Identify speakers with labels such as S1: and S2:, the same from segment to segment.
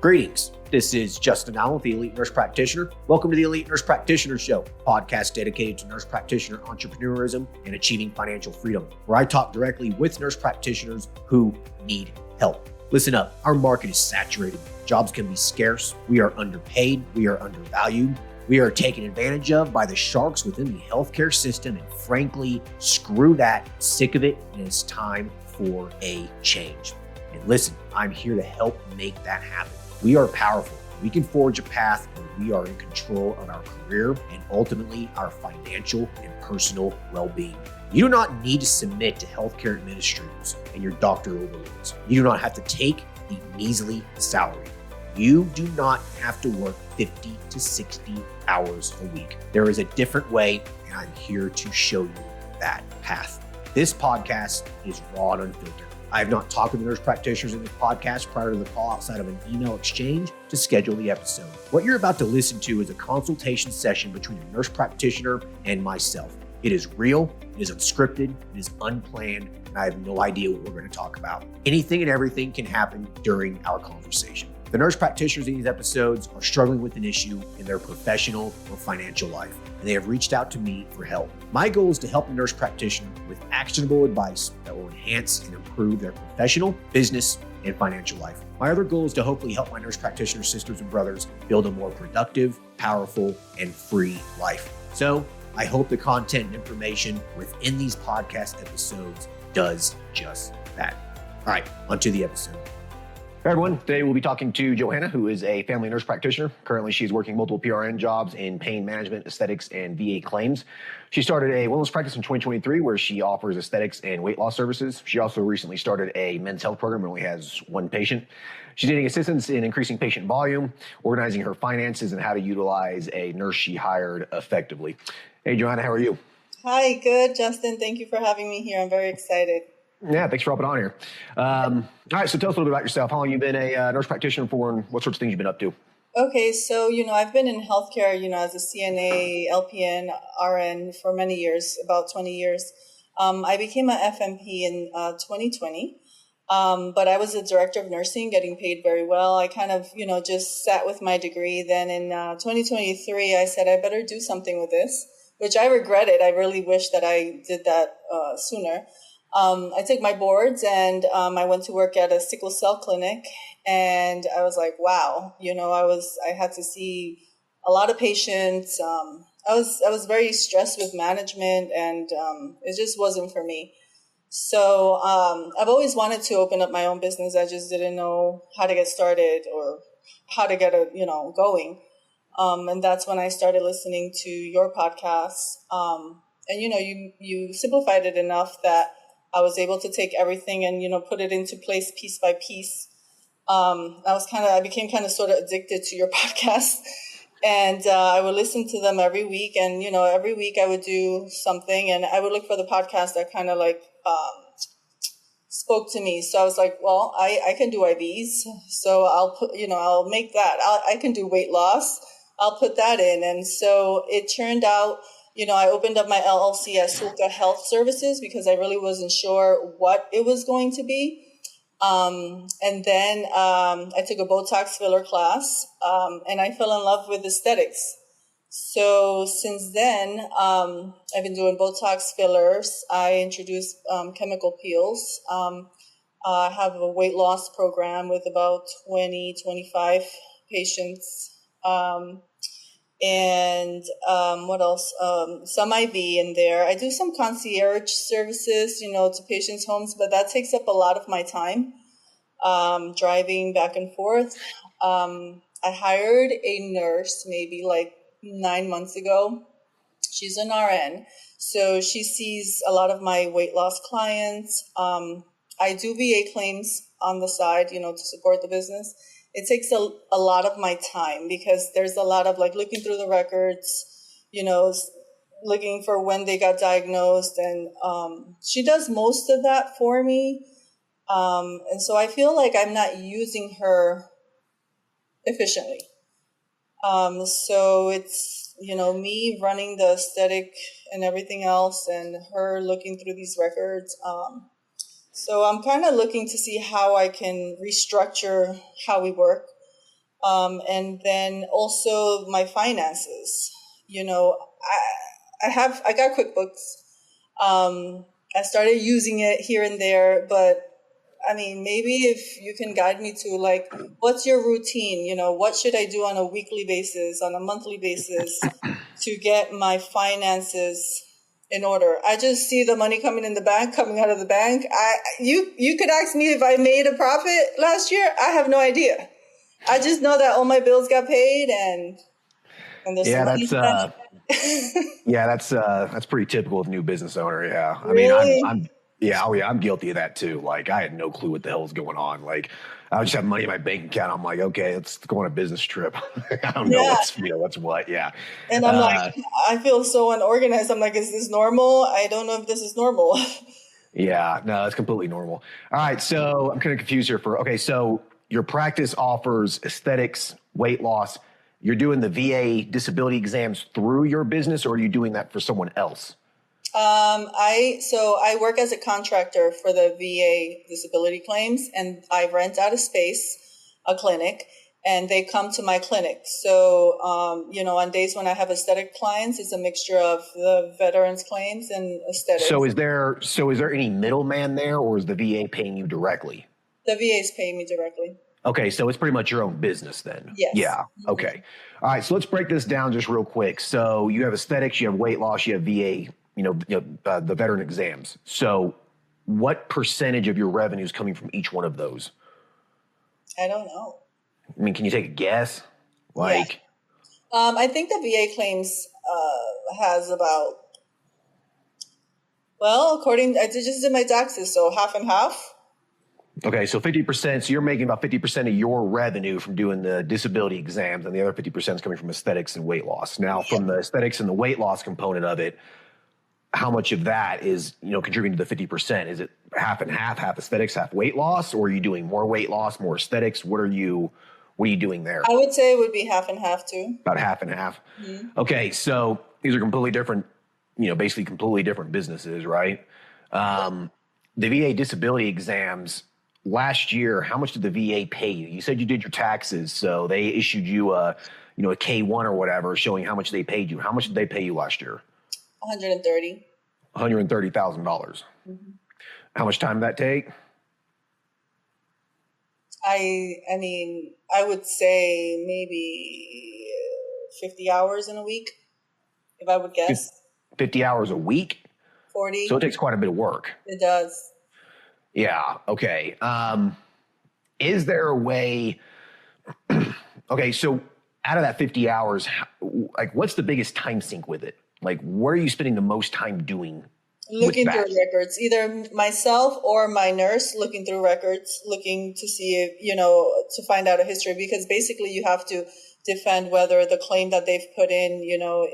S1: Greetings. This is Justin Allen, the Elite Nurse Practitioner. Welcome to the Elite Nurse Practitioner Show, a podcast dedicated to nurse practitioner entrepreneurism and achieving financial freedom, where I talk directly with nurse practitioners who need help. Listen up, our market is saturated. Jobs can be scarce. We are underpaid. We are undervalued. We are taken advantage of by the sharks within the healthcare system. And frankly, screw that. Sick of it. And it's time for a change. And listen, I'm here to help make that happen. We are powerful. We can forge a path where we are in control of our career and ultimately our financial and personal well-being. You do not need to submit to healthcare administrators and your doctor overlords. You do not have to take the measly salary. You do not have to work 50 to 60 hours a week. There is a different way, and I'm here to show you that path. This podcast is raw and unfiltered. I have not talked with the nurse practitioners in this podcast prior to the call outside of an email exchange to schedule the episode. What you're about to listen to is a consultation session between a nurse practitioner and myself. It is real, it is unscripted, it is unplanned, and I have no idea what we're going to talk about. Anything and everything can happen during our conversation. The nurse practitioners in these episodes are struggling with an issue in their professional or financial life, and they have reached out to me for help. My goal is to help the nurse practitioner with actionable advice that will enhance and improve their professional, business, and financial life. My other goal is to hopefully help my nurse practitioner sisters and brothers build a more productive, powerful, and free life. So I hope the content and information within these podcast episodes does just that. All right, onto the episode. Hey everyone, today we'll be talking to Johanna, who is a family nurse practitioner. Currently, she's working multiple PRN jobs in pain management, aesthetics, and VA claims. She started a wellness practice in 2023 where she offers aesthetics and weight loss services. She also recently started a men's health program and only has one patient. She's needing assistance in increasing patient volume, organizing her finances, and how to utilize a nurse she hired effectively. Hey Joanna, how are you?
S2: Hi, good, Justin. Thank you for having me here. I'm very excited.
S1: Yeah, thanks for hopping on here. All right, so tell us a little bit about yourself. How long you've been a nurse practitioner for, and what sorts of things you've been up to?
S2: Okay, so, I've been in healthcare, as a CNA, LPN, RN for many years, about 20 years. I became an FMP in 2020, but I was a director of nursing, getting paid very well. I kind of, just sat with my degree. Then in 2023, I said, I better do something with this, which I regretted. I really wish that I did that sooner. I took my boards and I went to work at a sickle cell clinic, and I was like, wow, I had to see a lot of patients. I was very stressed with management, and it just wasn't for me. So I've always wanted to open up my own business. I just didn't know how to get started or how to get it, going. And that's when I started listening to your podcast. And you simplified it enough that I was able to take everything and, put it into place piece by piece. I became kind of sort of addicted to your podcast, and I would listen to them every week. And, every week I would do something, and I would look for the podcast that kind of spoke to me. So I was like, well, I can do IVs. So I'll put, I'll make that. I can do weight loss. I'll put that in. And so it turned out, I opened up my LLC as Sulka Health Services because I really wasn't sure what it was going to be. And then I took a Botox filler class, and I fell in love with aesthetics. So since then, I've been doing Botox fillers. I introduced chemical peels. I have a weight loss program with about 25 patients. And what else? Some IV in there. I do some concierge services, to patients' homes, but that takes up a lot of my time, driving back and forth. I hired a nurse maybe 9 months ago. She's an RN, so she sees a lot of my weight loss clients. I do VA claims on the side, to support the business. It takes a lot of my time because there's a lot of looking through the records, looking for when they got diagnosed. And she does most of that for me. And so I feel like I'm not using her efficiently. So it's, me running the aesthetic and everything else and her looking through these records. So I'm kind of looking to see how I can restructure how we work. And then also my finances. You know, I got QuickBooks. I started using it here and there, but I mean, maybe if you can guide me to like, what's your routine? You know, what should I do on a weekly basis, on a monthly basis to get my finances in order? I just see the money coming in the bank, coming out of the bank. You could ask me if I made a profit last year. I have no idea. I just know that all my bills got paid and there's some
S1: Yeah,
S2: money spent.
S1: that's pretty typical of a new business owner. Yeah. I mean,
S2: Really?
S1: I'm guilty of that too. Like I had no clue what the hell was going on. Like I would just have money in my bank account. I'm like, okay, let's go on a business trip. I don't know
S2: Yeah.
S1: what's what. Yeah.
S2: And I'm like,
S1: Uh,
S2: I feel so unorganized. I'm like, is this normal? I don't know if this is normal.
S1: yeah, no, it's completely normal. All right. So I'm kind of confused here okay. So your practice offers aesthetics, weight loss. You're doing the VA disability exams through your business, or are you doing that for someone else?
S2: I work as a contractor for the VA disability claims, and I rent out a space, a clinic, and they come to my clinic. So, on days when I have aesthetic clients, it's a mixture of the veterans claims and aesthetics.
S1: So is there any middleman there, or is the VA paying you directly?
S2: The VA's paying me directly.
S1: Okay, so it's pretty much your own business then.
S2: Yes.
S1: Yeah. Okay. All right. So let's break this down just real quick. So you have aesthetics, you have weight loss, you have VA. The veteran exams. So, what percentage of your revenue is coming from each one of those?
S2: I don't know.
S1: I mean, can you take a guess? Like,
S2: yeah. I think the VA claims has about. Well, I just did my taxes, so half and half.
S1: Okay, so 50%. So you're making about 50% of your revenue from doing the disability exams, and the other 50% is coming from aesthetics and weight loss. Now, from the aesthetics and the weight loss component of it, how much of that is, contributing to the 50%? Is it half and half aesthetics, half weight loss, or are you doing more weight loss, more aesthetics? What are you doing there?
S2: I would say it would be half and half too.
S1: About half and half.
S2: Mm-hmm.
S1: Okay. So these are completely different, basically completely different businesses, right? The VA disability exams last year, how much did the VA pay you? You said you did your taxes. So they issued you a K-1 or whatever showing how much they paid you. How much did they pay you last year?
S2: $130,000.
S1: Mm-hmm. How much time did that take?
S2: I mean, I would say maybe 50 hours in a week, if I would guess.
S1: 50 hours a week?
S2: 40.
S1: So it takes quite a bit of work.
S2: It does.
S1: Yeah. Okay. Is there a way? Okay. So out of that 50 hours, like what's the biggest time sink with it? Like, where are you spending the most time doing?
S2: Looking through records, either myself or my nurse looking through records, looking to see if, to find out a history, because basically you have to defend whether the claim that they've put in,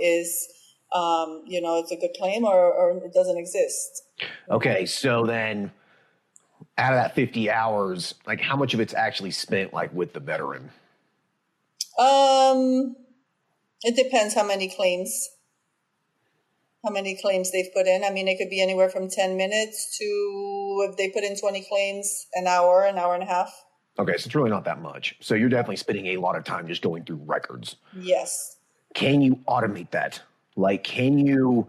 S2: is, it's a good claim or it doesn't exist.
S1: Okay. So then out of that 50 hours, like how much of it's actually spent like with the veteran?
S2: It depends how many claims they've put in. I mean, it could be anywhere from 10 minutes to, if they put in 20 claims, an hour and a half.
S1: Okay, so it's really not that much. So you're definitely spending a lot of time just going through records.
S2: Yes.
S1: Can you automate that? Like, can you,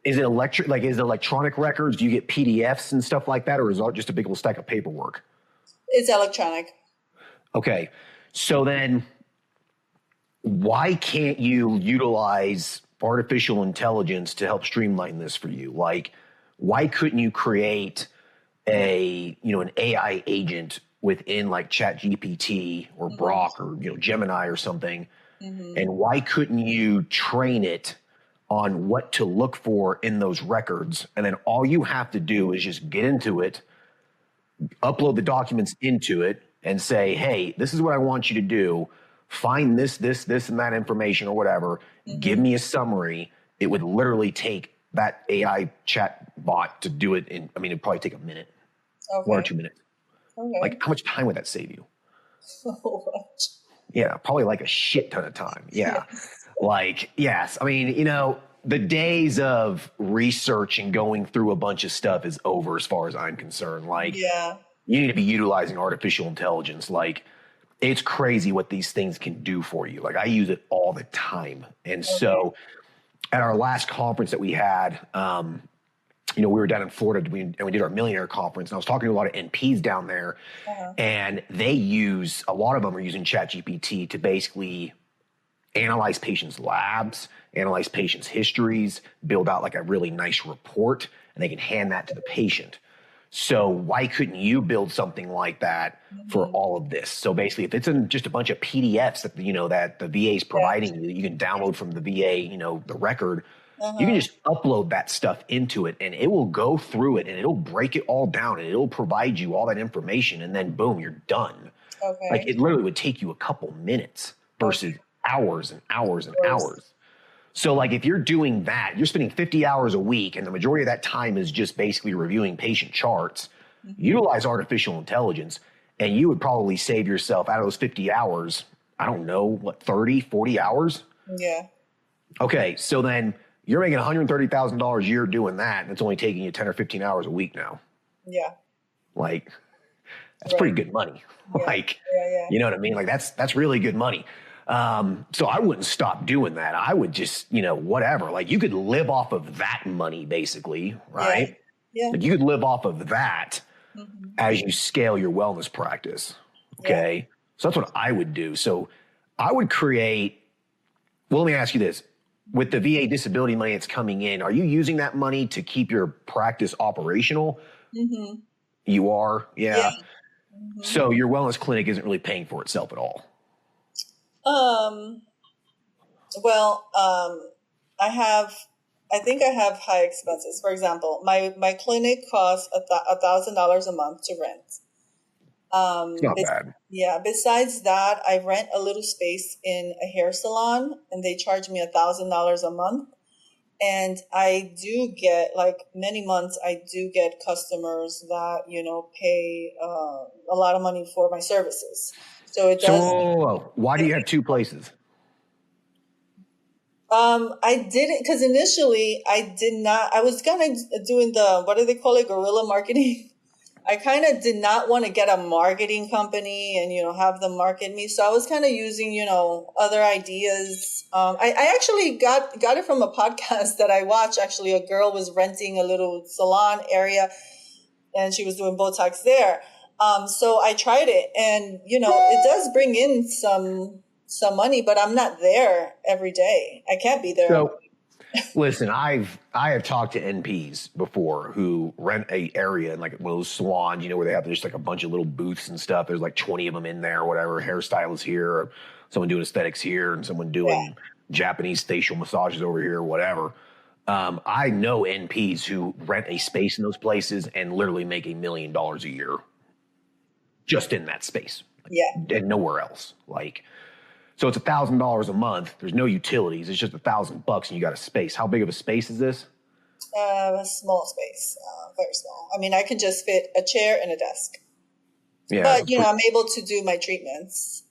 S1: is it electronic records? Do you get PDFs and stuff like that? Or is it just a big old stack of paperwork?
S2: It's electronic.
S1: Okay, so then why can't you utilize artificial intelligence to help streamline this for you? Like, why couldn't you create an AI agent within like ChatGPT or Grok or Gemini or something? Mm-hmm. And why couldn't you train it on what to look for in those records? And then all you have to do is just get into it, upload the documents into it, and say, hey, this is what I want you to do. Find this, and that information or whatever. Mm-hmm. Give me a summary. It would literally take that AI chat bot to do it it'd probably take a minute, 1 or 2 minutes. Okay. Like, how much time would that save you?
S2: So much.
S1: Yeah, probably like a shit ton of time. Yeah. Like, yes. I mean, the days of research and going through a bunch of stuff is over as far as I'm concerned. Like, you need to be utilizing artificial intelligence. Like, It's crazy what these things can do for you. Like I use it all the time. And
S2: Okay.
S1: so at our last conference that we had, we were down in Florida and we did our millionaire conference. And I was talking to a lot of NPs down there, and a lot of them are using ChatGPT to basically analyze patients' labs, analyze patients' histories, build out like a really nice report, and they can hand that to the patient. So why couldn't you build something like that for all of this? So basically, if it's in just a bunch of PDFs that that the VA is providing you, that you can download from the VA, the record, you can just upload that stuff into it, and it will go through it, and it'll break it all down, and it'll provide you all that information, and then boom, you're done.
S2: Okay.
S1: Like it literally would take you a couple minutes versus hours and hours and hours. So like if you're doing that, you're spending 50 hours a week and the majority of that time is just basically reviewing patient charts, utilize artificial intelligence, and you would probably save yourself out of those 50 hours, I don't know, 30, 40 hours?
S2: Yeah.
S1: Okay, so then you're making $130,000 a year doing that, and it's only taking you 10 or 15 hours a week now.
S2: Yeah.
S1: Like, that's pretty good money.
S2: Yeah.
S1: Like, you know what I mean? Like that's really good money. So I wouldn't stop doing that. I would just, whatever. Like you could live off of that money basically, right?
S2: Yeah.
S1: Like you could live off of that as you scale your wellness practice. Okay.
S2: Yeah.
S1: So that's what I would do. So I would create, well, let me ask you this. With the VA disability money that's coming in, are you using that money to keep your practice operational? You are? Yeah. So your wellness clinic isn't really paying for itself at all.
S2: I think I have high expenses. For example, my clinic costs $1,000 a month to rent.
S1: It's not bad.
S2: Yeah. Besides that, I rent a little space in a hair salon, and they charge me $1,000 a month. And I do get, like many months, I do get customers that pay a lot of money for my services. So it does.
S1: So why do you have two places?
S2: I didn't, because initially I did not. I was kind of doing what do they call it, guerrilla marketing. I kind of did not want to get a marketing company and, have them market me. So I was kind of using, other ideas. I actually got it from a podcast that I watched. Actually, a girl was renting a little salon area and she was doing Botox there. So I tried it, and, it does bring in some money, but I'm not there every day. I can't be there.
S1: So, listen, I have talked to NPs before who rent a area in like one of those salons, where they have just like a bunch of little booths and stuff. There's like 20 of them in there, or whatever. Hairstylists here, or someone doing aesthetics here, and someone doing Japanese facial massages over here, or whatever. I know NPs who rent a space in those places and literally make $1 million a year just in that space. And nowhere else. So it's $1,000 a month. There's no utilities. It's just $1,000 and you got a space. How big of a space is this?
S2: A small space, very small. I mean, I can just fit a chair and a desk. Yeah, but I'm able to do my treatments.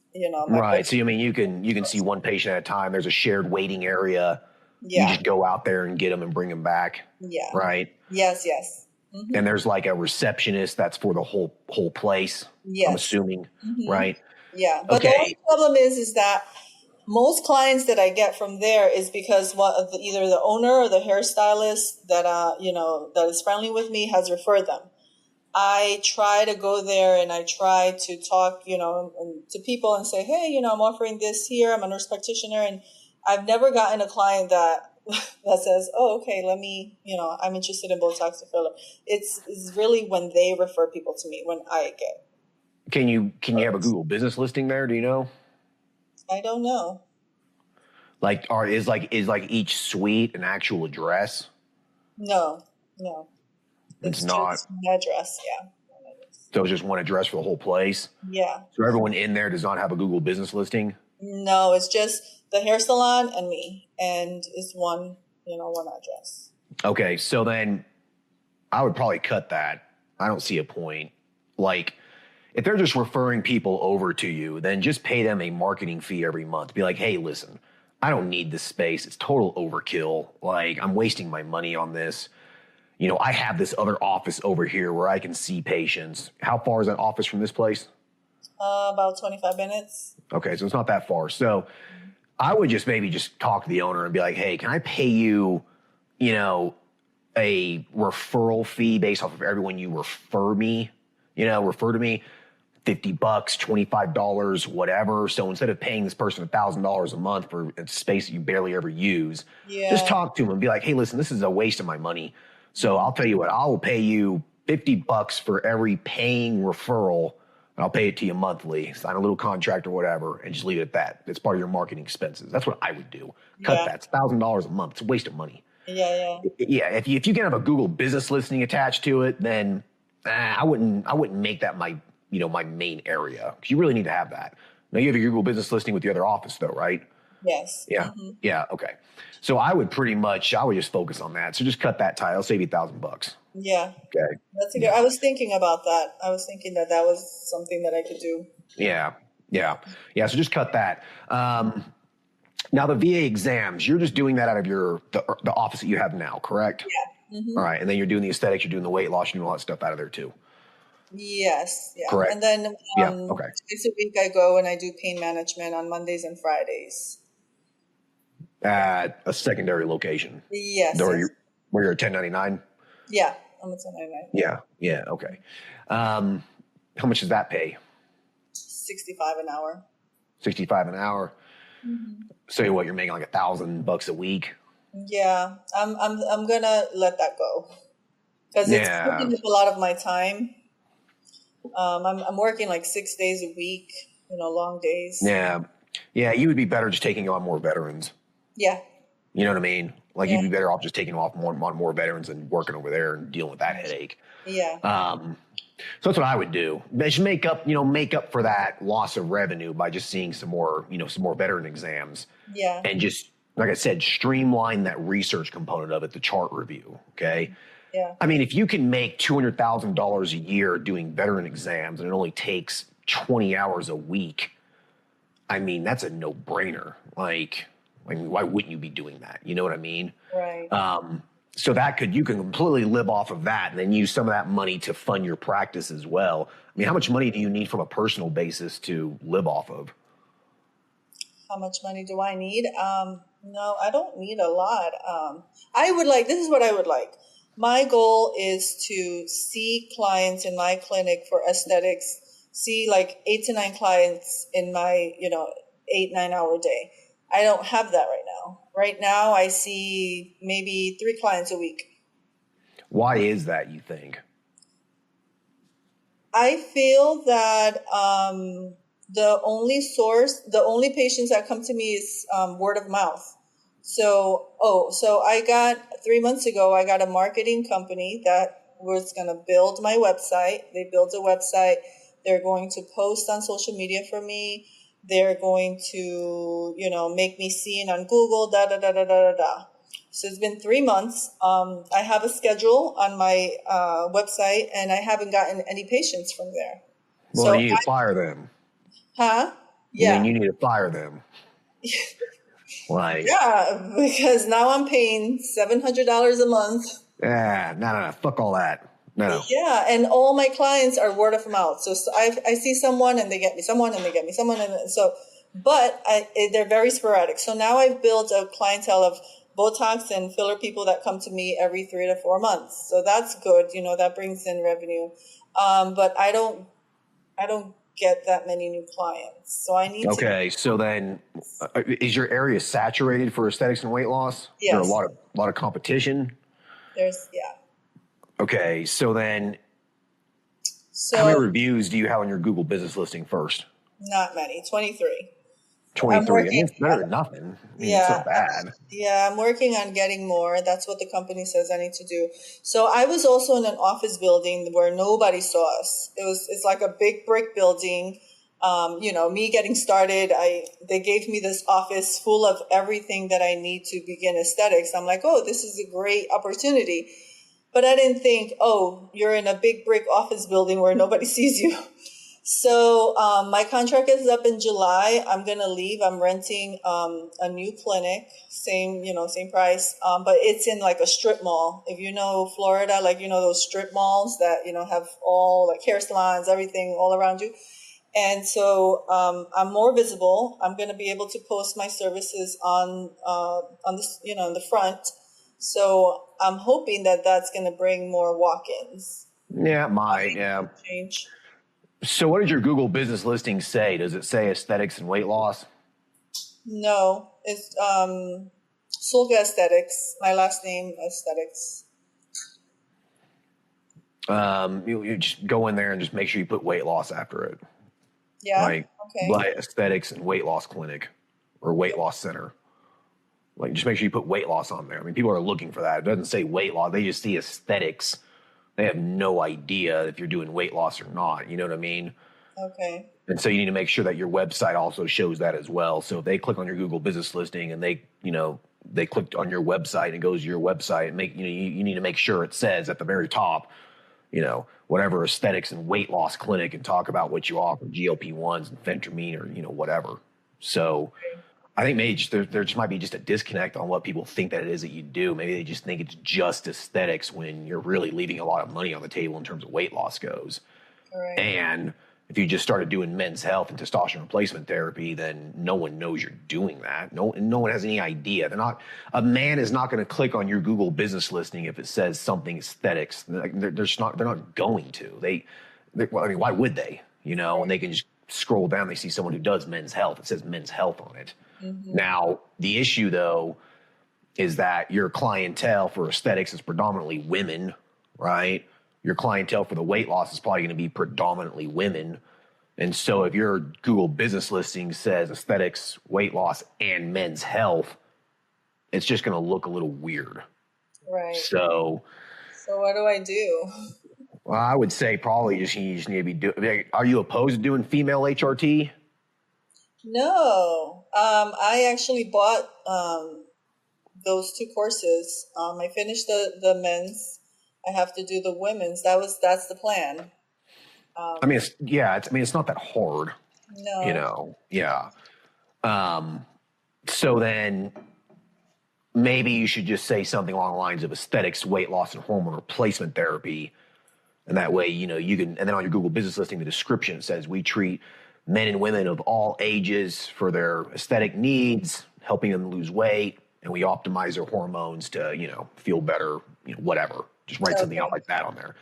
S1: Right. So you can see one patient at a time. There's a shared waiting area. Yeah. You just go out there and get them and bring them back. Yeah. Right.
S2: Yes.
S1: And there's like a receptionist that's for the whole place. Yes. I'm assuming. Right.
S2: Yeah, but the only problem is that most clients that I get from there is because either the owner or the hairstylist that that is friendly with me has referred them. I try to go there and I try to talk, to people and say, hey, I'm offering this here. I'm a nurse practitioner, and I've never gotten a client that says, oh, okay, let me, I'm interested in Botox or filler. It's really when they refer people to me when I get.
S1: Can you have a Google business listing there? Do you know?
S2: I don't know.
S1: Is each suite an actual address?
S2: No.
S1: It's not
S2: just an address. Yeah.
S1: So it's just one address for the whole place.
S2: Yeah.
S1: So everyone in there does not have a Google business listing?
S2: No, it's just the hair salon and me, and it's one address.
S1: Okay. So then I would probably cut that. I don't see a point. If they're just referring people over to you, then just pay them a marketing fee every month. Be like, hey, listen, I don't need this space. It's total overkill. I'm wasting my money on this. I have this other office over here where I can see patients. How far is that office from this place?
S2: About 25 minutes.
S1: Okay, so it's not that far. So I would just maybe just talk to the owner and be like, hey, can I pay you, you know, a referral fee based off of everyone you refer to me, $50, $25, whatever. So instead of paying this person $1,000 a month for a space that you barely ever use, just
S2: Yeah.
S1: talk to them and be like, hey, listen, this is a waste of my money. So I'll tell you what, I will pay you $50 for every paying referral. And I'll pay it to you monthly, sign a little contract or whatever, and just leave it at that. It's part of your marketing expenses. That's what I would do. Cut
S2: Yeah.
S1: that. It's $1,000 a month. It's a waste of money.
S2: Yeah.
S1: Yeah, if you can have a Google business listing attached to it, then I wouldn't make that my main area, because you really need to have that. Now you have your Google business listing with the other office though, right?
S2: Yes.
S1: Yeah. Yeah. Okay. So I would just focus on that. So just cut that tie. I'll save you $1,000.
S2: Yeah.
S1: Okay.
S2: That's a good.
S1: Yeah.
S2: I was thinking about that. I was thinking that was something that I could do.
S1: Yeah. Yeah. Yeah. So just cut that. Now the VA exams, you're just doing that out of the office that you have now, correct?
S2: Yeah.
S1: All right. And then you're doing the aesthetics, you're doing the weight loss, you're doing all that stuff out of there too.
S2: Yes. Yeah.
S1: Correct.
S2: And then
S1: Yeah. Okay.
S2: 6 a week I go and I do pain management on Mondays and Fridays.
S1: At a secondary location.
S2: Yes.
S1: Where you're a 1099?
S2: Yeah. I'm a 1099.
S1: Yeah. Yeah. Okay. How much does that pay?
S2: 65 an hour.
S1: 65 an hour. So what, you're making like $1,000 a week?
S2: Yeah. I'm gonna let that go because it's taking up a lot of my time. I'm working like 6 days a week, long days.
S1: Yeah. Yeah. You would be better just taking on more veterans.
S2: Yeah.
S1: You know what I mean? Like you'd be better off just taking off more veterans and working over there and dealing with that headache.
S2: Yeah.
S1: So that's what I would do. Just make up for that loss of revenue by just seeing some more veteran exams.
S2: Yeah.
S1: And just, like I said, streamline that research component of it, the chart review. Okay.
S2: Yeah.
S1: I mean, if you can make $200,000 a year doing veteran exams and it only takes 20 hours a week, I mean, that's a no-brainer. Like, why wouldn't you be doing that? You know what I mean?
S2: Right.
S1: So you can completely live off of that and then use some of that money to fund your practice as well. I mean, how much money do you need from a personal basis to live off of?
S2: How much money do I need? No, I don't need a lot. This is what I would like. My goal is to see clients in my clinic for aesthetics, see like 8 to 9 clients in my, 8-9 hour day. I don't have that right now. Right now, I see maybe 3 clients a week.
S1: Why is that, you think?
S2: I feel that the only patients that come to me is word of mouth. So I got 3 months ago, I got a marketing company that was going to build my website. They built a website. They're going to post on social media for me. They're going to, make me seen on Google, So it's been 3 months. I have a schedule on my website, and I haven't gotten any patients from there.
S1: Well,
S2: so
S1: then you need to fire them.
S2: Huh? Yeah.
S1: Then you need to fire them.
S2: Yeah, because now I'm paying $700 a month.
S1: Yeah, no, fuck all that. No.
S2: Yeah, and all my clients are word of mouth. So I see someone and they get me someone and they get me someone, and so, but they're very sporadic. So now I've built a clientele of Botox and filler people that come to me every 3 to 4 months. So that's good. That brings in revenue. But I don't get that many new clients. So I need to.
S1: Okay, so then is your area saturated for aesthetics and weight loss?
S2: Yes.
S1: Is there a lot of competition?
S2: Yeah.
S1: Okay, so then how many reviews do you have on your Google business listing first?
S2: Not many, 23.
S1: 23. I mean, it's better than nothing. I mean, it's not bad.
S2: Yeah, I'm working on getting more. That's what the company says I need to do. So I was also in an office building where nobody saw us. It's like a big brick building. Me getting started, they gave me this office full of everything that I need to begin aesthetics. I'm like, oh, this is a great opportunity. But I didn't think, oh, you're in a big brick office building where nobody sees you. So my contract is up in July. I'm going to leave. I'm renting a new clinic, same price, but it's in like a strip mall. If you know Florida, like, those strip malls that, have all like hair salons, everything all around you. And so I'm more visible. I'm going to be able to post my services on this, in the front. So I'm hoping that that's going to bring more walk-ins.
S1: Yeah, it might. Yeah.
S2: Change.
S1: So what does your Google business listing say? Does it say aesthetics and weight loss?
S2: No, it's Solga Aesthetics. My last name Aesthetics.
S1: You just go in there and just make sure you put weight loss after it.
S2: Yeah.
S1: Like
S2: Okay.
S1: aesthetics and weight loss clinic or weight loss center. Like just make sure you put weight loss on there. I mean, people are looking for that. It doesn't say weight loss. They just see aesthetics. They have no idea if you're doing weight loss or not. You know what I mean?
S2: Okay.
S1: And so you need to make sure that your website also shows that as well. So if they click on your Google business listing and they clicked on your website and it goes to your website and you need to make sure it says at the very top, whatever aesthetics and weight loss clinic, and talk about what you offer, GLP-1s and phentermine or, whatever. So I think maybe there just might be just a disconnect on what people think that it is that you do. Maybe they just think it's just aesthetics when you're really leaving a lot of money on the table in terms of weight loss goes.
S2: Right.
S1: And if you just started doing men's health and testosterone replacement therapy, then no one knows you're doing that. No one has any idea. A man is not going to click on your Google business listing if it says something aesthetics. They're not going to. Why would they? And they can just scroll down. They see someone who does men's health. It says men's health on it.
S2: Mm-hmm.
S1: Now, the issue though is that your clientele for aesthetics is predominantly women, right? Your clientele for the weight loss is probably going to be predominantly women. And so if your Google business listing says aesthetics, weight loss, and men's health, it's just going to look a little weird.
S2: Right.
S1: So
S2: what do I do?
S1: Well, I would say probably you just need to be doing. Are you opposed to doing female HRT?
S2: No. I actually bought those two courses. I finished the men's. I have to do the women's. That's the plan.
S1: It's not that hard.
S2: No.
S1: Yeah. So then maybe you should just say something along the lines of aesthetics, weight loss, and hormone replacement therapy. And that way, you can, and then on your Google business listing, the description says we treat men and women of all ages for their aesthetic needs, helping them lose weight, and we optimize their hormones to, feel better, whatever. Just write something out like that on there.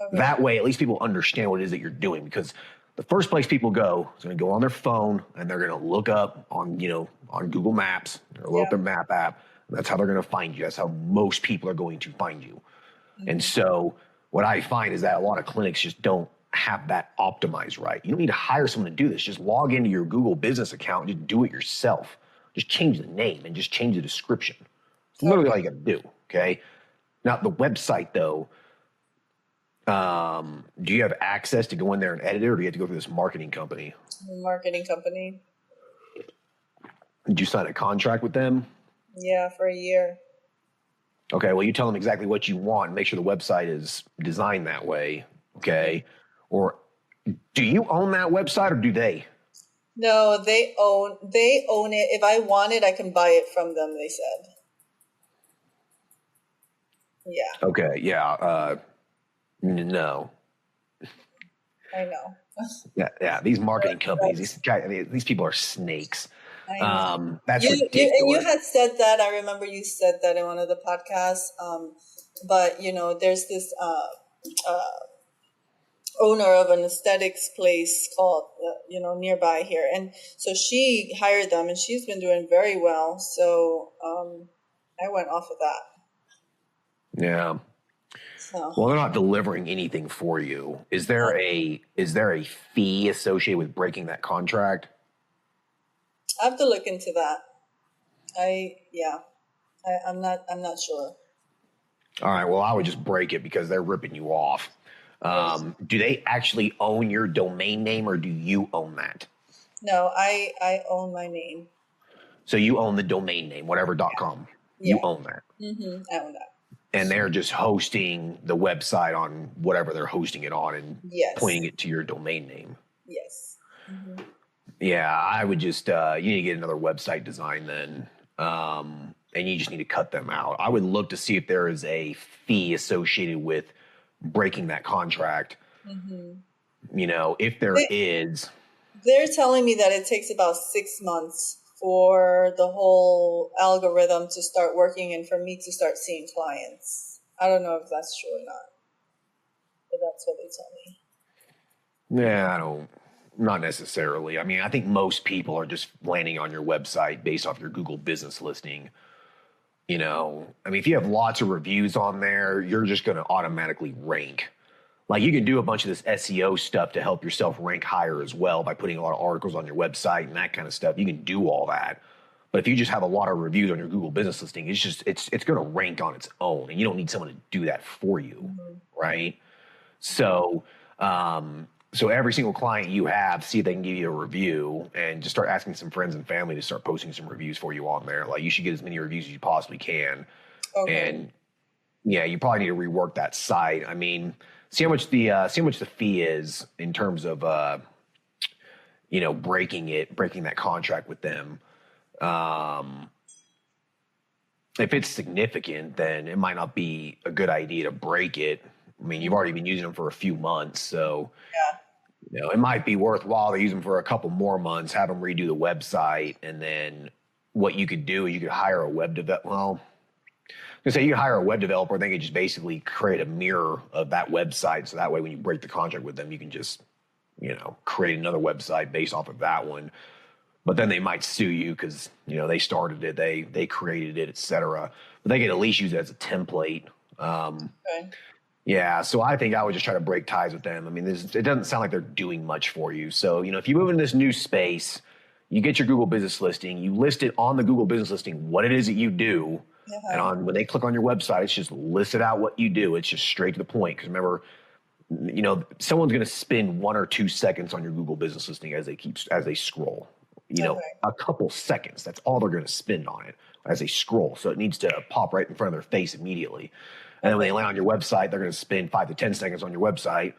S1: Okay. That way, at least people understand what it is that you're doing, because the first place people go is going to go on their phone and they're going to look up on Google Maps or look up their map app. And that's how they're going to find you. That's how most people are going to find you. Mm-hmm. And so what I find is that a lot of clinics just don't have that optimized right. You don't need to hire someone to do this. Just log into your Google business account and just do it yourself. Just change the name and just change the description. It's literally all you got to do, okay? Now, the website, though, do you have access to go in there and edit it, or do you have to go through this marketing company?
S2: Marketing company.
S1: Did you sign a contract with them?
S2: Yeah, for a year.
S1: Okay, well, you tell them exactly what you want and make sure the website is designed that way, okay? Or do you own that website, or do they?
S2: No, they own it. If I want it, I can buy it from them, they said. Yeah.
S1: Okay, yeah. No.
S2: I know.
S1: Yeah. These marketing companies, these people are snakes. That's
S2: ridiculous. And you had said that. I remember you said that in one of the podcasts. But there's this owner of an aesthetics place called nearby here, and so she hired them, and she's been doing very well. So I went off of that.
S1: Yeah. So. Well, they're not delivering anything for you. Is there a fee associated with breaking that contract?
S2: I have to look into that. I'm not sure.
S1: All right. Well, I would just break it because they're ripping you off. Do they actually own your domain name, or do you own that?
S2: No, I own my name.
S1: So you own the domain name, whatever.com. Yeah. You own that.
S2: Mm-hmm. I own that.
S1: And they're just hosting the website on whatever they're hosting it on and pointing it to your domain name.
S2: Yes. Mm-hmm.
S1: Yeah, I would just, you need to get another website design then. And you just need to cut them out. I would look to see if there is a fee associated with breaking that contract. Mm-hmm. If there is.
S2: They're telling me that it takes about 6 months for the whole algorithm to start working and for me to start seeing clients. I don't know if that's true or not, but that's what they tell me.
S1: Yeah, not necessarily. I mean, I think most people are just landing on your website based off your Google business listing. I mean, if you have lots of reviews on there, you're just going to automatically rank. Like you can do a bunch of this SEO stuff to help yourself rank higher as well by putting a lot of articles on your website and that kind of stuff. You can do all that. But if you just have a lot of reviews on your Google business listing, it's going to rank on its own, and you don't need someone to do that for you, right? So, so every single client you have, see if they can give you a review, and just start asking some friends and family to start posting some reviews for you on there. Like you should get as many reviews as you possibly can.
S2: Okay.
S1: And yeah, you probably need to rework that site. I mean, see how much the fee is in terms of breaking that contract with them. If it's significant, then it might not be a good idea to break it. I mean, you've already been using them for a few months, so it might be worthwhile to use them for a couple more months, have them redo the website, and then what you could do is you could hire a web developer. Well, you could hire a web developer, they could just basically create a mirror of that website, so that way when you break the contract with them, you can just create another website based off of that one. But then they might sue you because they started it, they created it, etc. But they could at least use it as a template.
S2: Okay.
S1: Yeah, so I think I would just try to break ties with them. I mean, it doesn't sound like they're doing much for you. So, if you move into this new space, you get your Google business listing, you list it on the Google business listing, what it is that you do. And when they click on your website, it's just listed out what you do. It's just straight to the point. Because remember, someone's going to spend 1 or 2 seconds on your Google business listing as they scroll. A couple seconds. That's all they're going to spend on it as they scroll. So it needs to pop right in front of their face immediately. And then when they land on your website, they're going to spend 5 to 10 seconds on your website,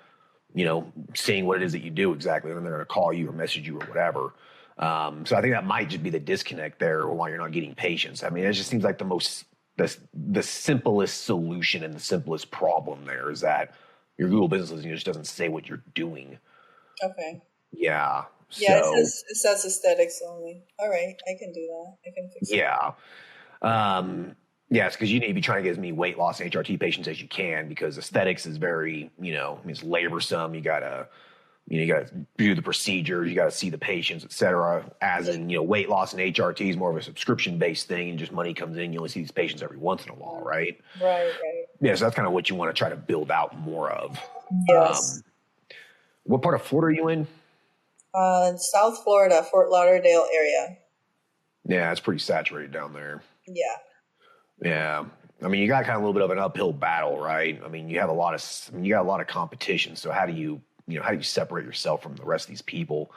S1: seeing what it is that you do exactly. And then they're going to call you or message you or whatever. So I think that might just be the disconnect there, or why you're not getting patients. I mean, it just seems like the simplest solution and the simplest problem there is that your Google business listing just doesn't say what you're doing.
S2: Okay.
S1: Yeah.
S2: Yeah,
S1: So,
S2: it says aesthetics only. All right, I can do that. I can fix it.
S1: Yeah. Yes, because you need to be trying to get as many weight loss HRT patients as you can, because aesthetics is very, it's laborsome. You gotta do the procedures, you gotta see the patients, et cetera. As in, weight loss and HRT is more of a subscription-based thing, and just money comes in. You only see these patients every once in a while, right?
S2: Right.
S1: Yeah, so that's kind of what you want to try to build out more of.
S2: Yes.
S1: What part of Florida are you in?
S2: South Florida, Fort Lauderdale area.
S1: Yeah, it's pretty saturated down there.
S2: Yeah.
S1: Yeah. I mean, you got kind of a little bit of an uphill battle, right? I mean, you got a lot of competition. So how do you separate yourself from the rest of these people?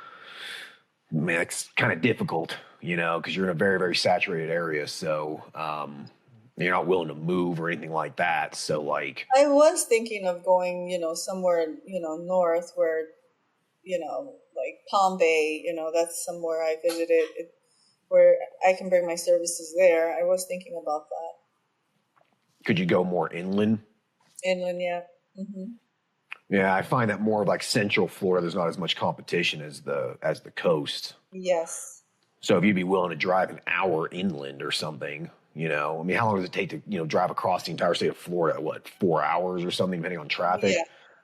S1: I mean, it's kind of difficult, because you're in a very, very saturated area. So, you're not willing to move or anything like that. So like,
S2: I was thinking of going, somewhere, north where, like Palm Bay, that's somewhere I visited where I can bring my services there. I was thinking about that.
S1: Could you go more inland?
S2: Inland, yeah. Mm-hmm.
S1: Yeah, I find that more of like Central Florida, there's not as much competition as the coast.
S2: Yes.
S1: So if you'd be willing to drive an hour inland or something, I mean, how long does it take to, drive across the entire state of Florida? What, 4 hours or something, depending on traffic?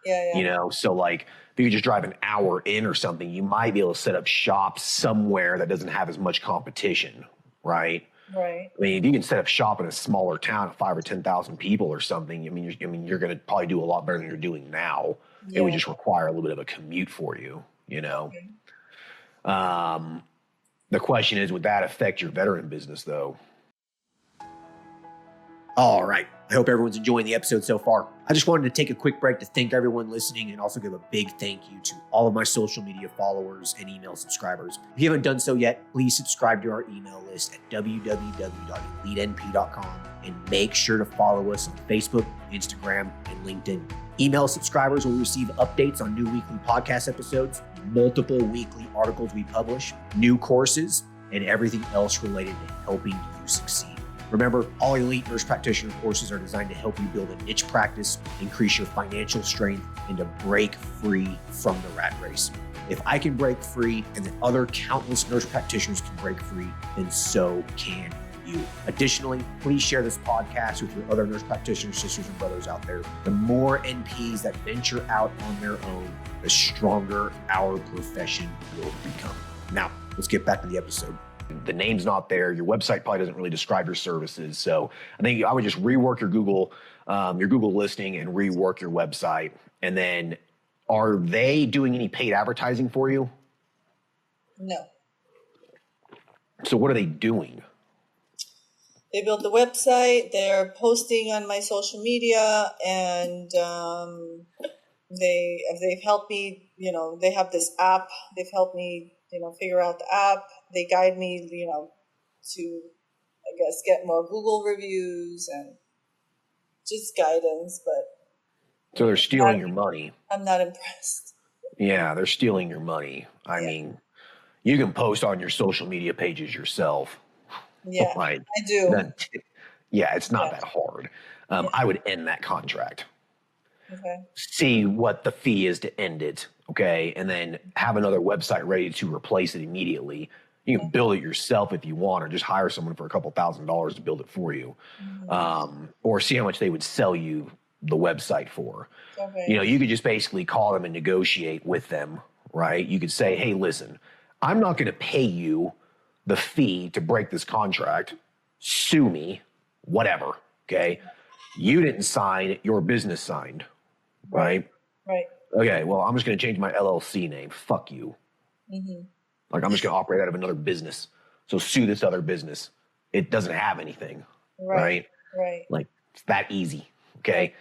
S2: Yeah.
S1: So like if you could just drive an hour in or something, you might be able to set up shop somewhere that doesn't have as much competition, right?
S2: Right.
S1: I mean, if you can set up shop in a smaller town of 5 or 10,000 people or something, you're going to probably do a lot better than you're doing now.
S2: Yeah.
S1: It would just require a little bit of a commute for you,
S2: Okay.
S1: The question is, would that affect your veteran business though? All right. I hope everyone's enjoying the episode so far. I just wanted to take a quick break to thank everyone listening and also give a big thank you to all of my social media followers and email subscribers. If you haven't done so yet, please subscribe to our email list at www.elitenp.com and make sure to follow us on Facebook, Instagram, and LinkedIn. Email subscribers will receive updates on new weekly podcast episodes, multiple weekly articles we publish, new courses, and everything else related to helping you succeed. Remember, all Elite Nurse Practitioner courses are designed to help you build a niche practice, increase your financial strength, and to break free from the rat race. If I can break free and then other countless nurse practitioners can break free, then so can you. Additionally, please share this podcast with your other nurse practitioner sisters and brothers out there. The more NPs that venture out on their own, the stronger our profession will become. Now, let's get back to the episode. The name's not there. Your website probably doesn't really describe your services. So I think I would just rework your Google listing and rework your website. And then, are they doing any paid advertising for you?
S2: No.
S1: So what are they doing?
S2: They built the website. They're posting on my social media, and they've helped me. They have this app. They've helped me, figure out the app. They guide me, to, I guess, get more Google reviews and just guidance. But
S1: so they're stealing your money.
S2: I'm not impressed.
S1: Yeah, they're stealing your money. I mean, you can post on your social media pages yourself.
S2: Yeah,
S1: right.
S2: I do.
S1: Yeah, it's not that hard. I would end that contract.
S2: Okay.
S1: See what the fee is to end it, okay? And then have another website ready to replace it immediately. You can build it yourself if you want, or just hire someone for a couple $1,000s to build it for you. Or see how much they would sell you the website for.
S2: Okay.
S1: You could just basically call them and negotiate with them, right? You could say, hey, listen, I'm not going to pay you the fee to break this contract. Sue me, whatever, okay? You didn't sign, your business signed, right?
S2: Right.
S1: Okay, well, I'm just going to change my LLC name. Fuck you. Like, I'm just going to operate out of another business. So sue this other business. It doesn't have anything, right?
S2: Right.
S1: Like, it's that easy, okay?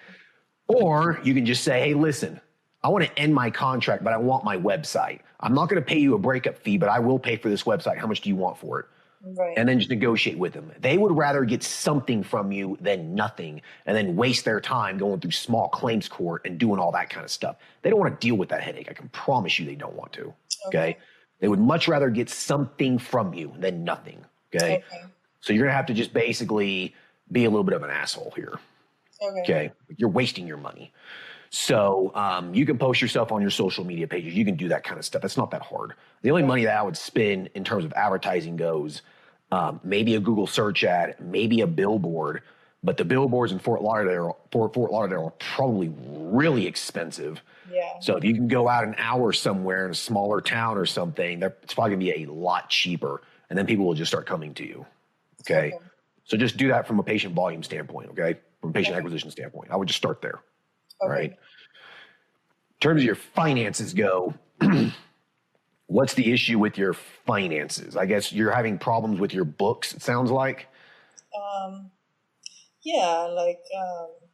S1: Or you can just say, hey, listen, I want to end my contract, but I want my website. I'm not going to pay you a breakup fee, but I will pay for this website. How much do you want for it?
S2: Right.
S1: And then just negotiate with them. They would rather get something from you than nothing, and then waste their time going through small claims court and doing all that kind of stuff. They don't want to deal with that headache. I can promise you they don't want to, okay? They would much rather get something from you than nothing, okay? So you're going to have to just basically be a little bit of an asshole here, okay? You're wasting your money. So you can post yourself on your social media pages. You can do that kind of stuff. It's not that hard. The only money that I would spend in terms of advertising goes, maybe a Google search ad, maybe a billboard. But the billboards in Fort Lauderdale are probably really expensive.
S2: Yeah.
S1: So if you can go out an hour somewhere in a smaller town or something, it's probably going to be a lot cheaper. And then people will just start coming to you. Okay. So just do that from a patient volume standpoint. Okay. From a patient acquisition standpoint. I would just start there. Right. In terms of your finances go, what's the issue with your finances? I guess you're having problems with your books, it sounds like.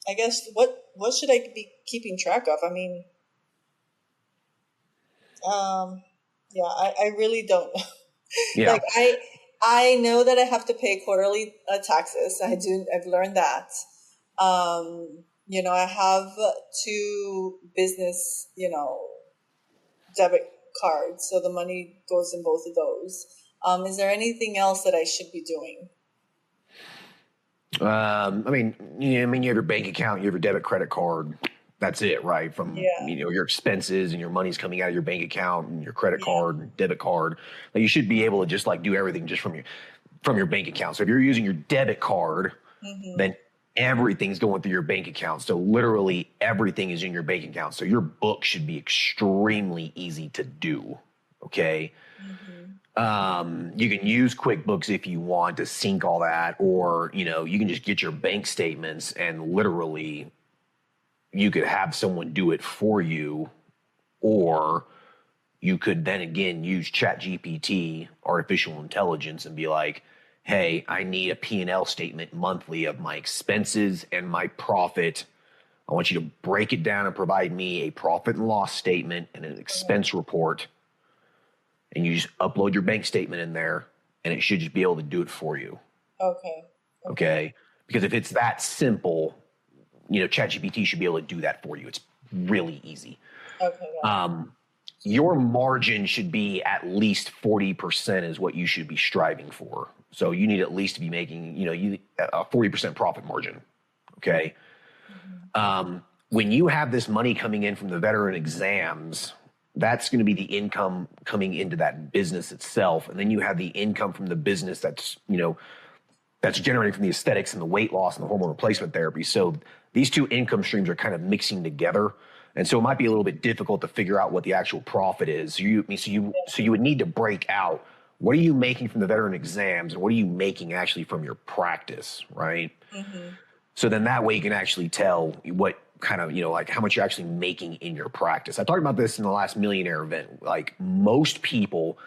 S2: I guess what should I be keeping track of? I mean, I really don't know. Like I know that I have to pay quarterly taxes. I've learned that. I have 2 business, debit cards, so the money goes in both of those. Is there anything else that I should be doing?
S1: You have your bank account, you have your debit credit card. That's it, right? From your expenses and your money's coming out of your bank account and your credit card and debit card. Like, you should be able to just do everything just from your bank account. So if you're using your debit card, then everything's going through your bank account. So literally everything is in your bank account. So your book should be extremely easy to do. Okay. You can use QuickBooks if you want to sync all that, or, you can just get your bank statements and literally you could have someone do it for you, or you could then again use ChatGPT, artificial intelligence, and be like, hey, I need a P&L statement monthly of my expenses and my profit. I want you to break it down and provide me a profit and loss statement and an expense report. And you just upload your bank statement in there, and it should just be able to do it for you. Okay. Because if it's that simple, ChatGPT should be able to do that for you. It's really easy. Your margin should be at least 40% is what you should be striving for. So you need at least to be making, a 40% profit margin. Okay. When you have this money coming in from the veteran exams, that's going to be the income coming into that business itself. And then you have the income from the business that's generating from the aesthetics and the weight loss and the hormone replacement therapy. So these two income streams are kind of mixing together. And so it might be a little bit difficult to figure out what the actual profit is. So you would need to break out, what are you making from the veteran exams and what are you making actually from your practice, right? Mm-hmm. So then that way you can actually tell what kind of, like how much you're actually making in your practice. I talked about this in the last millionaire event. Like most people,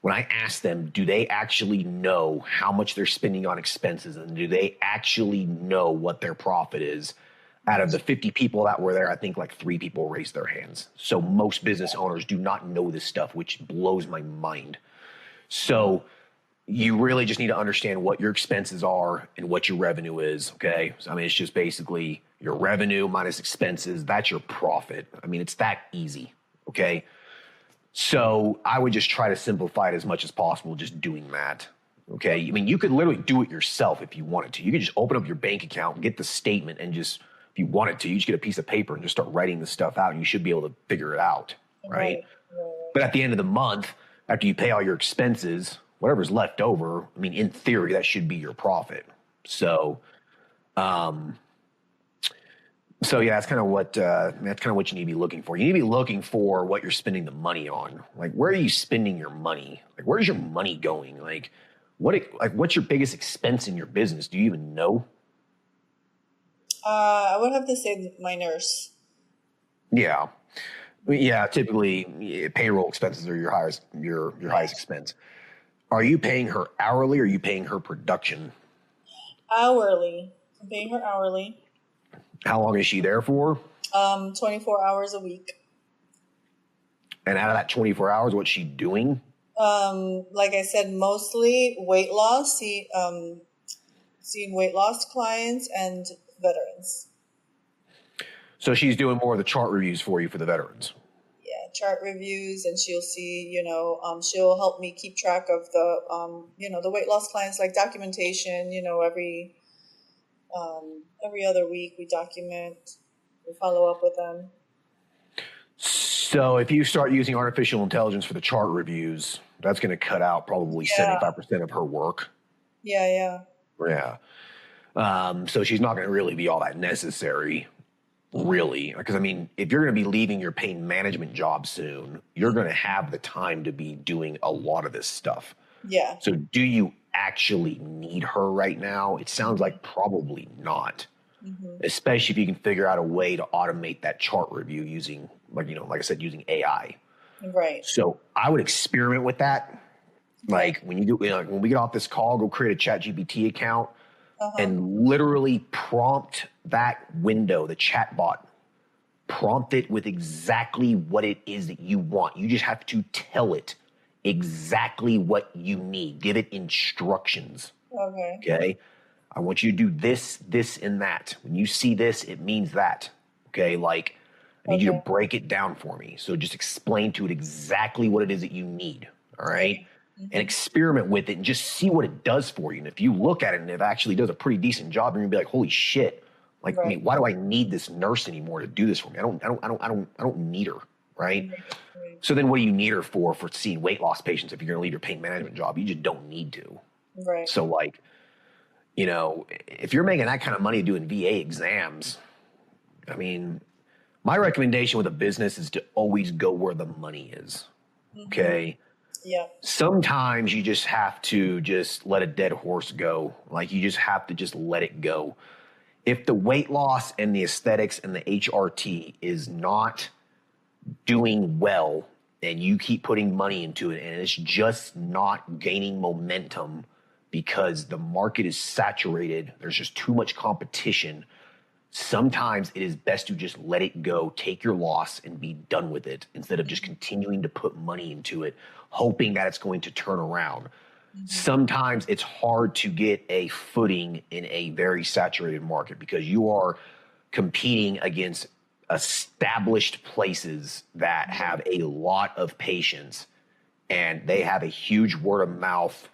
S1: when I ask them, do they actually know how much they're spending on expenses and do they actually know what their profit is? Out of the 50 people that were there, I think like 3 people raised their hands. So most business owners do not know this stuff, which blows my mind. So you really just need to understand what your expenses are and what your revenue is, okay? So, it's just basically your revenue minus expenses. That's your profit. It's that easy, okay? So I would just try to simplify it as much as possible, just doing that, okay? You could literally do it yourself if you wanted to. You could just open up your bank account, get the statement, and just, if you wanted to, you just get a piece of paper and just start writing this stuff out, and you should be able to figure it out, right? But at the end of the month, after you pay all your expenses, whatever's left over, in theory, that should be your profit. So, yeah, that's kind of what you need to be looking for. You need to be looking for what you're spending the money on. Like, where are you spending your money? Like, where's your money going? Like, what's your biggest expense in your business? Do you even know?
S2: I would have to say my nurse.
S1: Yeah. Yeah, typically payroll expenses are your highest expense. Are you paying her hourly or are you paying her production?
S2: Hourly. I'm paying her hourly.
S1: How long is she there for?
S2: 24 hours a week.
S1: And out of that 24 hours, what's she doing?
S2: Like I said, mostly weight loss, seeing weight loss clients and veterans.
S1: So she's doing more of the chart reviews for you for the veterans.
S2: Yeah, chart reviews, and she'll see, she'll help me keep track of the, the weight loss clients, like documentation, every other week we document, we follow up with them.
S1: So if you start using artificial intelligence for the chart reviews, that's going to cut out probably 75% of her work.
S2: Yeah.
S1: So she's not going to really be all that necessary, really. Because, if you're going to be leaving your pain management job soon, you're going to have the time to be doing a lot of this stuff.
S2: Yeah.
S1: So do you actually need her right now? It sounds like probably not. Mm-hmm. Especially if you can figure out a way to automate that chart review using, like I said, using AI.
S2: Right.
S1: So I would experiment with that. Like when we get off this call, go create a ChatGPT account and literally prompt that window, the chat bot, prompt it with exactly what it is that you want. You just have to tell it exactly what you need. Give it instructions. Okay. I want you to do this, this, and that. When you see this, it means that. Okay. Like, I need you to break it down for me. So just explain to it exactly what it is that you need. All right. Mm-hmm. And experiment with it and just see what it does for you. And if you look at it and it actually does a pretty decent job, you're gonna be like, holy shit. Like, why do I need this nurse anymore to do this for me? I don't need her. Right. So then what do you need her for seeing weight loss patients? If you're going to leave your pain management job, you just don't need to.
S2: Right.
S1: So like, if you're making that kind of money doing VA exams, my recommendation with a business is to always go where the money is. Mm-hmm. Okay.
S2: Yeah.
S1: Sometimes you just have to just let a dead horse go. Like you just have to just let it go. If the weight loss and the aesthetics and the HRT is not doing well and you keep putting money into it and it's just not gaining momentum because the market is saturated, there's just too much competition, sometimes it is best to just let it go, take your loss and be done with it instead of just continuing to put money into it, hoping that it's going to turn around. Mm-hmm. Sometimes it's hard to get a footing in a very saturated market because you are competing against established places that have a lot of patients and they have a huge word of mouth,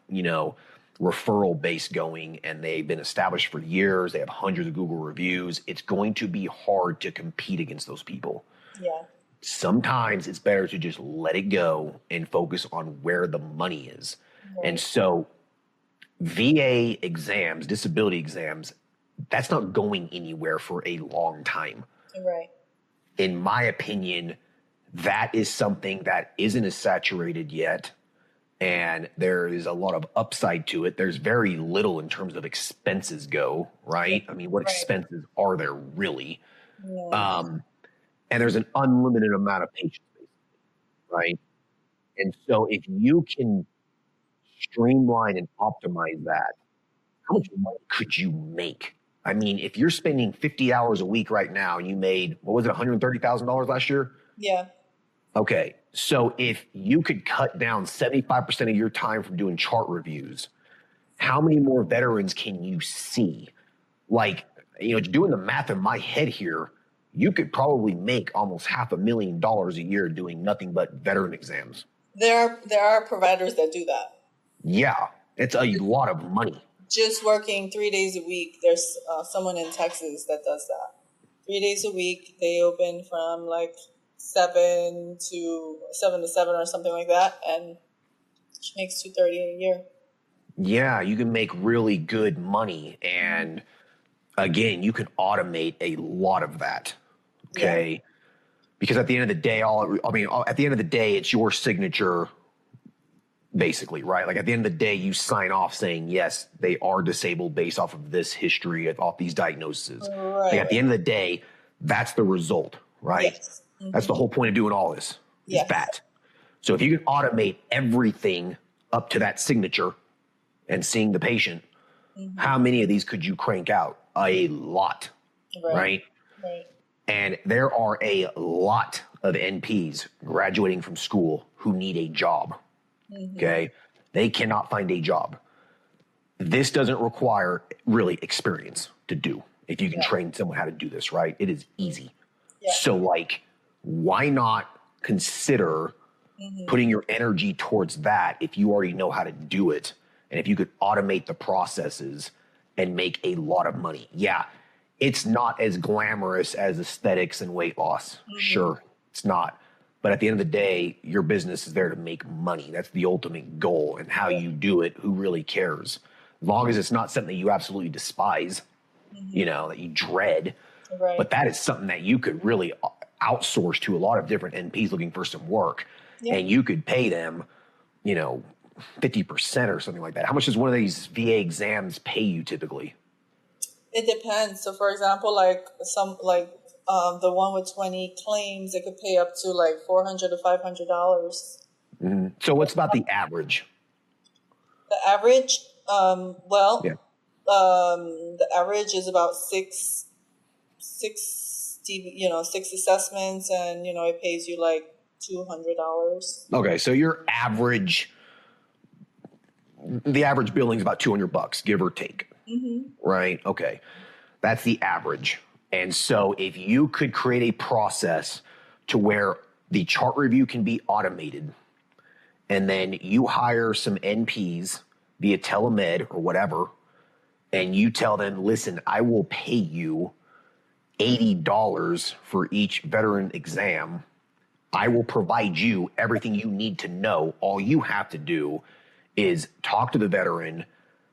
S1: referral base going and they've been established for years, they have hundreds of Google reviews, it's going to be hard to compete against those people.
S2: Yeah.
S1: Sometimes it's better to just let it go and focus on where the money is.
S2: Right.
S1: And so VA exams, disability exams, that's not going anywhere for a long time.
S2: Right.
S1: In my opinion, that is something that isn't as saturated yet. And there is a lot of upside to it. There's very little in terms of expenses go, right? I mean, what expenses are there really?
S2: Yeah.
S1: And there's an unlimited amount of patients, right? And so if you can streamline and optimize that, how much money could you make? I mean, if you're spending 50 hours a week right now and you made, what was it, $130,000 last year?
S2: Yeah.
S1: Okay. So if you could cut down 75% of your time from doing chart reviews, how many more veterans can you see? Like, doing the math in my head here, you could probably make almost $500,000 a year doing nothing but veteran exams.
S2: There are providers that do that.
S1: Yeah. It's a lot of money.
S2: Just working 3 days a week. There's someone in Texas that does that. 3 days a week. They open from like 7 to 7 or something like that, and she makes $230 a year.
S1: Yeah, you can make really good money, and again, you can automate a lot of that. Okay, yeah. Because at the end of the day, at the end of the day, it's your signature. Basically, right? Like at the end of the day, you sign off saying, yes, they are disabled based off of this history, off these diagnoses.
S2: Right.
S1: Like at the end of the day, that's the result, right?
S2: Yes. Mm-hmm.
S1: That's the whole point of doing all this, is that. So if you can automate everything up to that signature and seeing the patient, how many of these could you crank out? A lot, right?
S2: Right.
S1: And there are a lot of NPs graduating from school who need a job. Okay. They cannot find a job. This doesn't require really experience to do. If you can train someone how to do this, right? It is easy. Yeah. So like, why not consider putting your energy towards that if you already know how to do it? And if you could automate the processes and make a lot of money. Yeah. It's not as glamorous as aesthetics and weight loss. Sure. It's not. But at the end of the day, your business is there to make money. That's the ultimate goal. And how you do it, who really cares? As long as it's not something that you absolutely despise, that you dread. Right. But that is something that you could really outsource to a lot of different NPs looking for some work. Yeah. And you could pay them, 50% or something like that. How much does one of these VA exams pay you typically?
S2: It depends. So for example, the one with 20 claims, it could pay up to like $400 to $500.
S1: So what's about the average?
S2: The average, the average is about six assessments, and it pays you like $200.
S1: Okay, so your the average billing is about $200, give or take. Right? Okay, that's the average. And so if you could create a process to where the chart review can be automated, and then you hire some NPs via telemed or whatever, and you tell them, listen, I will pay you $80 for each veteran exam. I will provide you everything you need to know. All you have to do is talk to the veteran,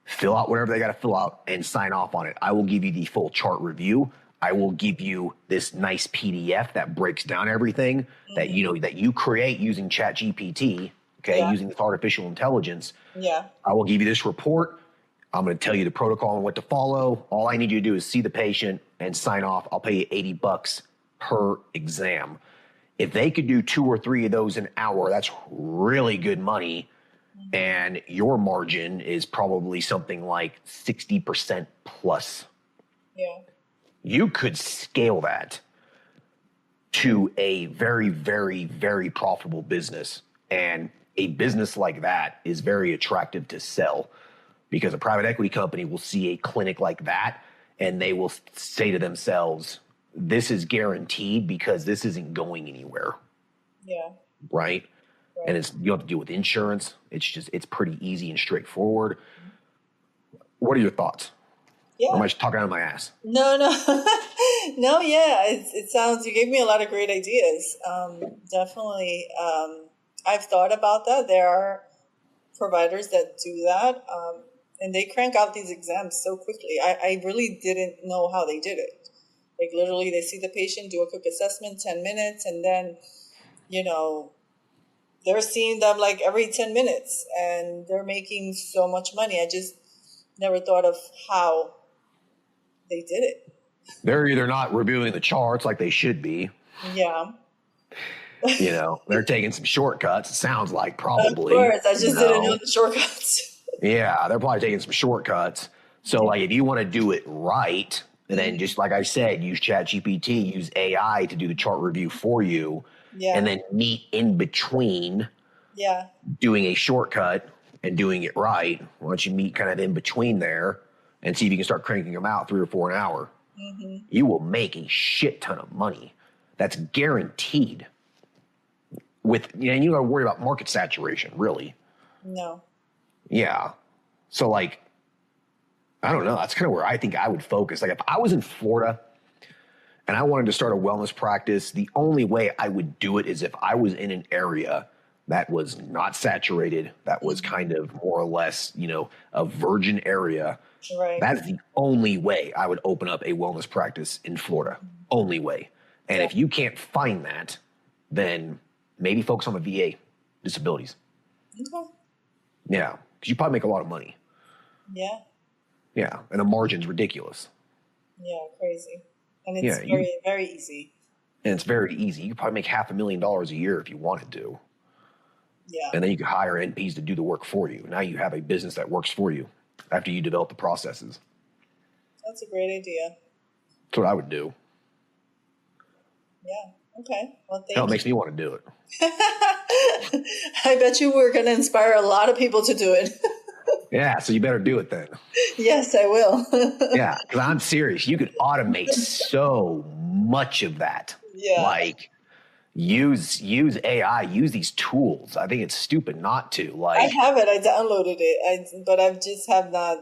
S1: fill out whatever they got to fill out, and sign off on it. I will give you the full chart review. I will give you this nice PDF that breaks down everything that you create using ChatGPT, using this artificial intelligence. Yeah. I will give you this report. I'm going to tell you the protocol and what to follow. All I need you to do is see the patient and sign off. I'll pay you $80 per exam. If they could do 2 or 3 of those an hour, that's really good money. And your margin is probably something like 60% plus. Yeah. You could scale that to a very, very, very profitable business. And a business like that is very attractive to sell, because a private equity company will see a clinic like that and they will say to themselves, this is guaranteed because this isn't going anywhere. Yeah. Right? And you don't have to deal with insurance. It's pretty easy and straightforward. What are your thoughts?
S2: Yeah.
S1: Or am I just talking out of my ass?
S2: No, no, no. Yeah, it sounds. You gave me a lot of great ideas. Definitely. I've thought about that. There are providers that do that, and they crank out these exams so quickly. I really didn't know how they did it. Like literally, they see the patient, do a quick assessment, 10 minutes, and then you know they're seeing them like every 10 minutes, and they're making so much money. I just never thought of how they did it.
S1: They're either not reviewing the charts like they should be.
S2: Yeah.
S1: They're taking some shortcuts. It sounds like
S2: Of
S1: probably.
S2: course, I just didn't know the shortcuts.
S1: Yeah, they're probably taking some shortcuts. So, like, if you want to do it right, then just like I said, use ChatGPT, use AI to do the chart review for you,
S2: Yeah.
S1: and then meet in between
S2: Yeah.
S1: doing a shortcut and doing it right. Why don't you meet kind of in between there and see if you can start cranking them out 3 or 4 an hour? You will make a shit ton of money. That's guaranteed. And you don't got to worry about market saturation, really.
S2: No.
S1: Yeah. So, like, I don't know. That's kind of where I think I would focus. Like, if I was in Florida and I wanted to start a wellness practice, the only way I would do it is if I was in an area that was not saturated, that was kind of more or less, a virgin area.
S2: Right.
S1: That is the only way I would open up a wellness practice in Florida. Only way. And if you can't find that, then maybe focus on the VA disabilities.
S2: Okay.
S1: Yeah. Because you probably make a lot of money.
S2: Yeah.
S1: Yeah. And the margin's ridiculous.
S2: Yeah. Crazy. And it's very, very easy.
S1: And it's very easy. You could probably make $500,000 a year if you wanted to.
S2: Yeah.
S1: And then you could hire NPs to do the work for you. Now you have a business that works for you after you develop the processes.
S2: That's a great idea.
S1: That's what I would do.
S2: Yeah. Okay. Well, thank
S1: Hell,
S2: you.
S1: it makes me want to do it.
S2: I bet you we're going to inspire a lot of people to do it.
S1: Yeah, so you better do it then.
S2: Yes, I will.
S1: Yeah, because I'm serious. You could automate so much of that.
S2: Yeah.
S1: Like, use AI, use these tools. I think it's stupid not to. Like,
S2: I have it. I downloaded it, but I just have not,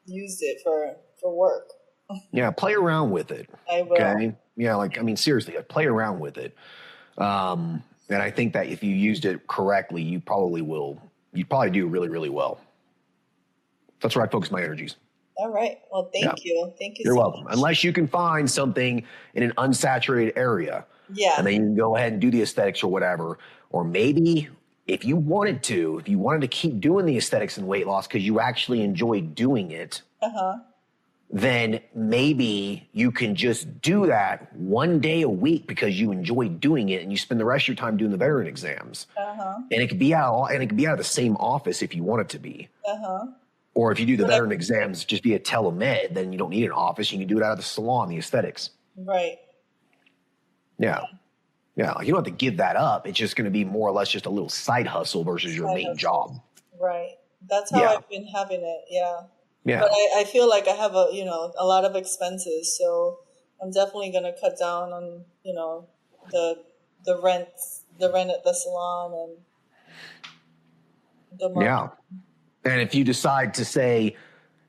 S2: used it for work.
S1: yeah, play around with it.
S2: I will.
S1: Okay. Yeah, seriously, play around with it. And I think that if you used it correctly, you'd probably do really, really well. That's where I focus my energies.
S2: All right. Well, thank you. Thank you.
S1: You're
S2: so
S1: welcome.
S2: much.
S1: Unless you can find something in an unsaturated area.
S2: Yeah.
S1: And then you can go ahead and do the aesthetics or whatever. Or maybe if you wanted to keep doing the aesthetics and weight loss because you actually enjoy doing it, then maybe you can just do that 1 day a week because you enjoy doing it and you spend the rest of your time doing the veteran exams. And it could be out of the same office if you want it to be. Or if you do the veteran exams just via telemed, then you don't need an office. You can do it out of the salon, the aesthetics.
S2: Right.
S1: Yeah. Yeah. Like, you don't have to give that up. It's just going to be more or less just a little side hustle versus your main job.
S2: Right. That's how I've been having it. Yeah.
S1: Yeah.
S2: But I feel like I have a lot of expenses. So I'm definitely going to cut down on, the rent at the salon and the market.
S1: Yeah. And if you decide that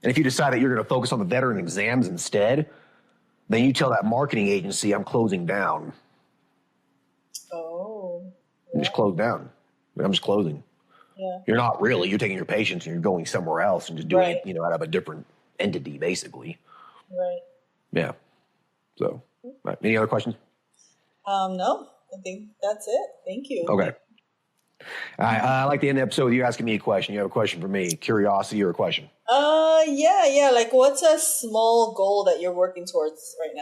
S1: you're going to focus on the veteran exams instead, then you tell that marketing agency, I'm closing down.
S2: Oh.
S1: I'm just closed down. I'm just closing.
S2: Yeah.
S1: You're not really. You're taking your patients and you're going somewhere else and just doing it, out of a different entity, basically.
S2: Right.
S1: Yeah. So, right. Any other questions?
S2: No, I think that's it. Thank you.
S1: Okay. I like to end the episode with you asking me a question. You have a question for me, curiosity or a question?
S2: Yeah. Like, what's a small goal that you're working towards right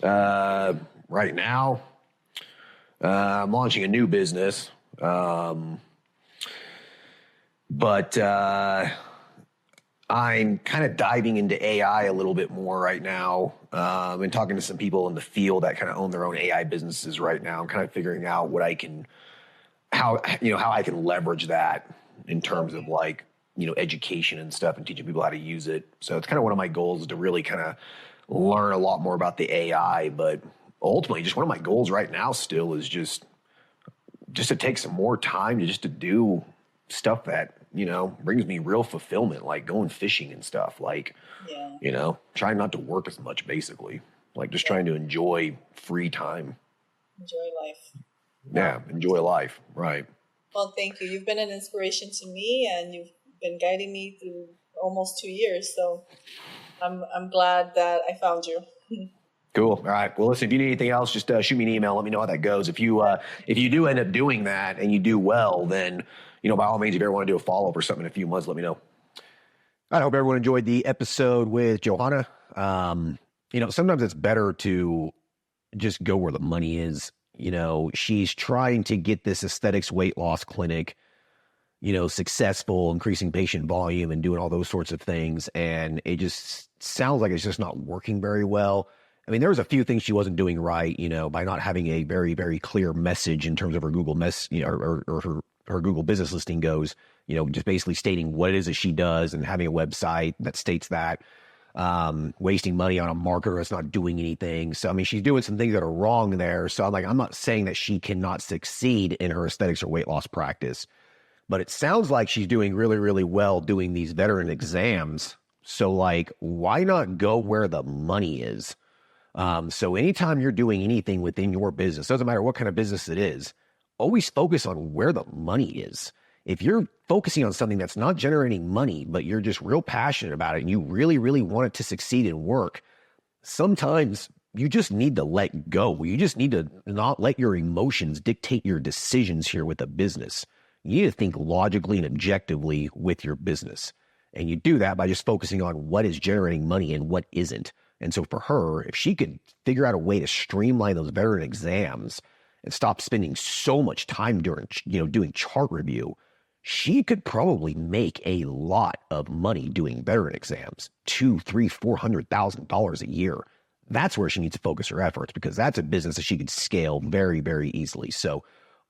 S2: now?
S1: Right now, I'm launching a new business. But I'm kind of diving into AI a little bit more right now. And talking to some people in the field that kind of own their own AI businesses right now. I'm kind of figuring out how I can leverage that in terms of education and stuff and teaching people how to use it. So it's kind of one of my goals is to really kind of learn a lot more about the AI. But ultimately, just one of my goals right now still is just to take some more time to do stuff that, brings me real fulfillment, like going fishing and stuff. Like,
S2: Yeah.
S1: trying not to work as much, basically. Like just
S2: Yeah.
S1: trying to enjoy free time.
S2: Enjoy life.
S1: Yeah, enjoy life. Right.
S2: Well, thank you. You've been an inspiration to me, and you've been guiding me through almost 2 years. So I'm glad that I found you.
S1: Cool. All right. Well, listen, if you need anything else, just shoot me an email. Let me know how that goes. If you do end up doing that and you do well, then, by all means, if you ever want to do a follow-up or something in a few months, let me know. I hope everyone enjoyed the episode with Johanna. Sometimes it's better to just go where the money is. She's trying to get this aesthetics weight loss clinic, successful, increasing patient volume and doing all those sorts of things. And it just sounds like it's just not working very well. I mean, there was a few things she wasn't doing right, by not having a very, very clear message in terms of her Google or her Google business listing goes, just basically stating what it is that she does and having a website that states that, wasting money on a marketer that's not doing anything. So, I mean, she's doing some things that are wrong there. So I'm not saying that she cannot succeed in her aesthetics or weight loss practice, but it sounds like she's doing really, really well doing these veteran exams. So like, why not go where the money is? So anytime you're doing anything within your business, doesn't matter what kind of business it is, always focus on where the money is. If you're focusing on something that's not generating money, but you're just real passionate about it and you really, really want it to succeed and work, sometimes you just need to let go. You just need to not let your emotions dictate your decisions here with a business. You need to think logically and objectively with your business. And you do that by just focusing on what is generating money and what isn't. And so for her, if she could figure out a way to streamline those veteran exams and stop spending so much time during, doing chart review, she could probably make a lot of money doing veteran exams, $200,000, $300,000, $400,000 a year. That's where she needs to focus her efforts, because that's a business that she could scale very, very easily. So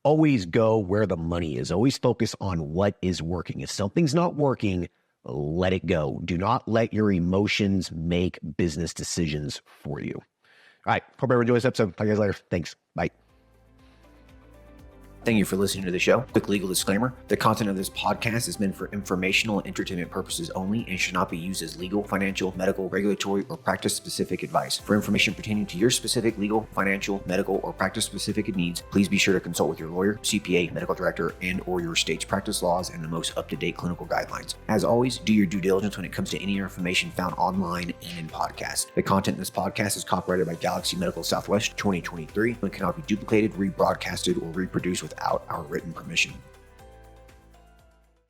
S1: always go where the money is. Always focus on what is working. If something's not working, let it go. Do not let your emotions make business decisions for you. All right. Hope everyone enjoys this episode. Talk to you guys later. Thanks. Bye. Thank you for listening to the show. Quick legal disclaimer. The content of this podcast is meant for informational and entertainment purposes only and should not be used as legal, financial, medical, regulatory, or practice-specific advice. For information pertaining to your specific legal, financial, medical, or practice-specific needs, please be sure to consult with your lawyer, CPA, medical director, and or your state's practice laws and the most up-to-date clinical guidelines. As always, do your due diligence when it comes to any information found online and in podcasts. The content in this podcast is copyrighted by Galaxy Medical Southwest 2023 and cannot be duplicated, rebroadcasted, or reproduced without our written permission.